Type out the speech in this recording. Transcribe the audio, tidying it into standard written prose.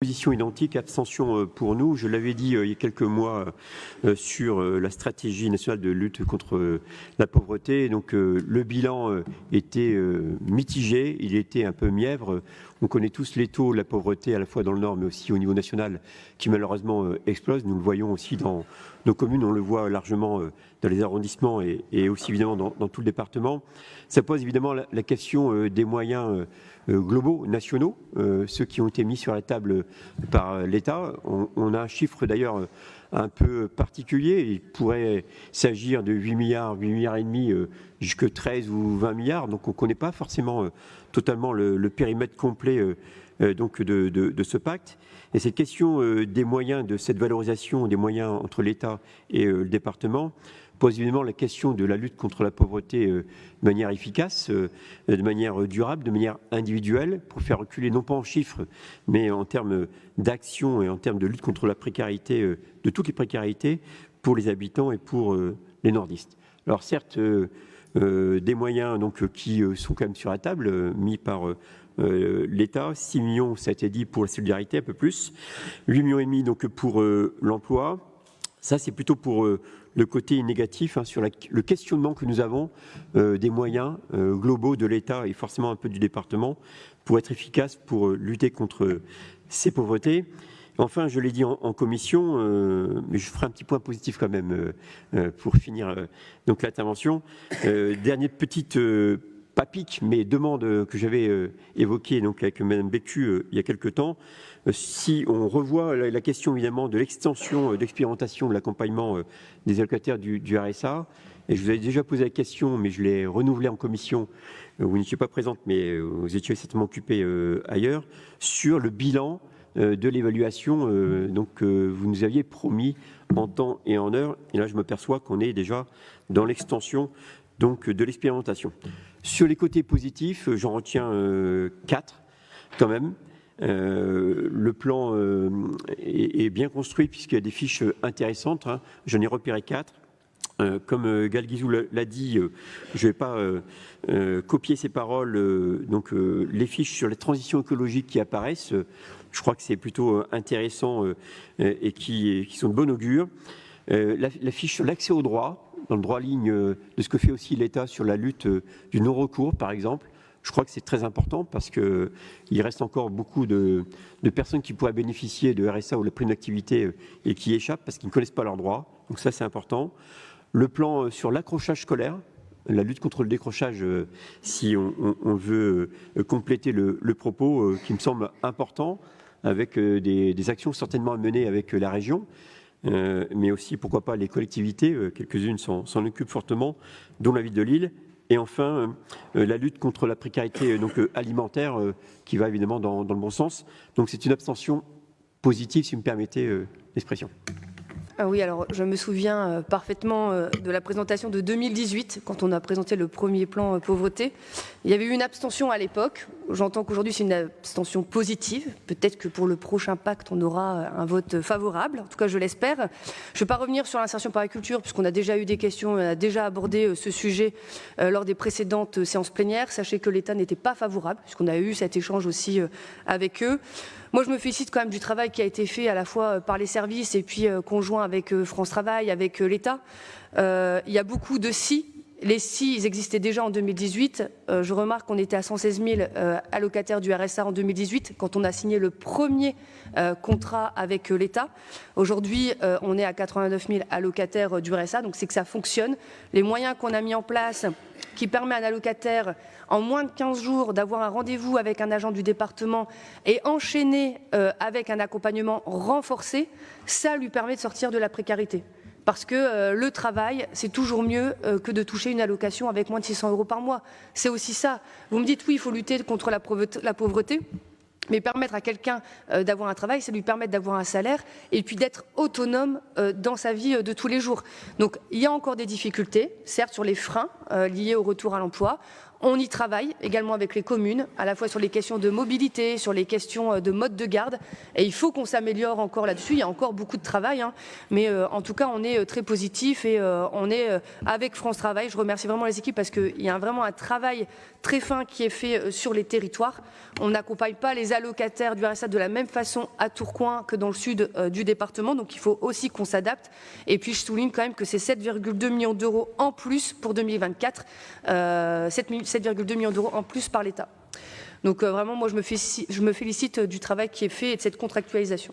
Position identique, abstention pour nous. Je l'avais dit il y a quelques mois sur la stratégie nationale de lutte contre la pauvreté. Donc le bilan était mitigé, il était un peu mièvre. On connaît tous les taux de la pauvreté à la fois dans le Nord mais aussi au niveau national qui malheureusement explosent. Nous le voyons aussi dans nos communes, on le voit largement dans les arrondissements et aussi évidemment dans tout le département. Ça pose évidemment la question des moyens globaux, nationaux, ceux qui ont été mis sur la table par l'État. On a un chiffre d'ailleurs un peu particulier. Il pourrait s'agir de 8 milliards et demi jusqu'à 13 ou 20 milliards. Donc on ne connaît pas forcément totalement le périmètre complet donc de ce pacte. Et cette question des moyens, de cette valorisation des moyens entre l'État et le département, pose évidemment la question de la lutte contre la pauvreté de manière efficace, de manière durable, de manière individuelle, pour faire reculer, non pas en chiffres, mais en termes d'action et en termes de lutte contre la précarité, de toutes les précarités, pour les habitants et pour les nordistes. Alors certes, des moyens donc, qui sont quand même sur la table, mis par l'État, 6 millions, ça a été dit, pour la solidarité, un peu plus, 8 millions et demi donc, pour l'emploi. Ça, c'est plutôt pour le côté négatif, sur le questionnement que nous avons des moyens globaux de l'État et forcément un peu du département pour être efficace, pour lutter contre ces pauvretés. Enfin, je l'ai dit en commission, mais je ferai un petit point positif quand même pour finir donc l'intervention. Dernière petite pas pique, mais demande que j'avais évoquée donc avec Mme Bécu il y a quelque temps. Si on revoit la question évidemment de l'extension d'expérimentation de l'accompagnement des allocataires du RSA, et je vous avais déjà posé la question, mais je l'ai renouvelée en commission, vous n'étiez pas présente, mais vous étiez certainement occupé ailleurs, sur le bilan de l'évaluation donc vous nous aviez promis en temps et en heure, et là je m'aperçois qu'on est déjà dans l'extension donc de l'expérimentation. Sur les côtés positifs, j'en retiens 4 quand même. Le plan est bien construit puisqu'il y a des fiches intéressantes. J'en ai repéré 4. Comme Gal Guizou l'a dit, je ne vais pas copier ses paroles. Donc les fiches sur les transitions écologiques qui apparaissent, je crois que c'est plutôt intéressant et qui sont de bon augure. La fiche sur l'accès au droit, dans le droit ligne de ce que fait aussi l'État sur la lutte du non-recours, par exemple. Je crois que c'est très important parce qu'il reste encore beaucoup de personnes qui pourraient bénéficier de RSA ou de la prime d'activité et qui échappent parce qu'ils ne connaissent pas leurs droits. Donc ça, c'est important. Le plan sur l'accrochage scolaire, la lutte contre le décrochage, si on veut compléter le propos, qui me semble important, avec des actions certainement à mener avec la région. Mais aussi, pourquoi pas, les collectivités, quelques-unes s'en occupent fortement, dont la ville de Lille. Et enfin, la lutte contre la précarité donc, alimentaire, qui va évidemment dans le bon sens. Donc c'est une abstention positive, si vous me permettez l'expression. Ah oui, alors je me souviens parfaitement de la présentation de 2018, quand on a présenté le premier plan pauvreté. Il y avait eu une abstention à l'époque. J'entends qu'aujourd'hui c'est une abstention positive. Peut-être que pour le prochain pacte, on aura un vote favorable. En tout cas, je l'espère. Je ne vais pas revenir sur l'insertion par la culture, puisqu'on a déjà eu des questions, on a déjà abordé ce sujet lors des précédentes séances plénières. Sachez que l'État n'était pas favorable, puisqu'on a eu cet échange aussi avec eux. Moi, je me félicite quand même du travail qui a été fait à la fois par les services et puis conjoint avec France Travail, avec l'État. Il y a beaucoup de si. Les si, ils existaient déjà en 2018. Je remarque qu'on était à 116 000 allocataires du RSA en 2018, quand on a signé le premier contrat avec l'État. Aujourd'hui, on est à 89 000 allocataires du RSA, donc c'est que ça fonctionne. Les moyens qu'on a mis en place, qui permet à un allocataire, en moins de 15 jours, d'avoir un rendez-vous avec un agent du département et enchaîné avec un accompagnement renforcé, ça lui permet de sortir de la précarité. Parce que le travail, c'est toujours mieux que de toucher une allocation avec moins de 600 € par mois. C'est aussi ça. Vous me dites, oui, il faut lutter contre la pauvreté. Mais permettre à quelqu'un d'avoir un travail, c'est lui permettre d'avoir un salaire et puis d'être autonome dans sa vie de tous les jours. Donc il y a encore des difficultés, certes sur les freins liés au retour à l'emploi. On y travaille également avec les communes, à la fois sur les questions de mobilité, sur les questions de mode de garde. Et il faut qu'on s'améliore encore là-dessus. Il y a encore beaucoup de travail, hein. Mais en tout cas, on est très positif et on est avec France Travail. Je remercie vraiment les équipes parce qu'il y a vraiment un travail très fin qui est fait sur les territoires. On n'accompagne pas les allocataires du RSA de la même façon à Tourcoing que dans le sud du département. Donc il faut aussi qu'on s'adapte. Et puis je souligne quand même que c'est 7,2 millions d'euros en plus pour 2024. 7,2 millions d'euros en plus par l'État. Donc vraiment, moi, je me félicite du travail qui est fait et de cette contractualisation.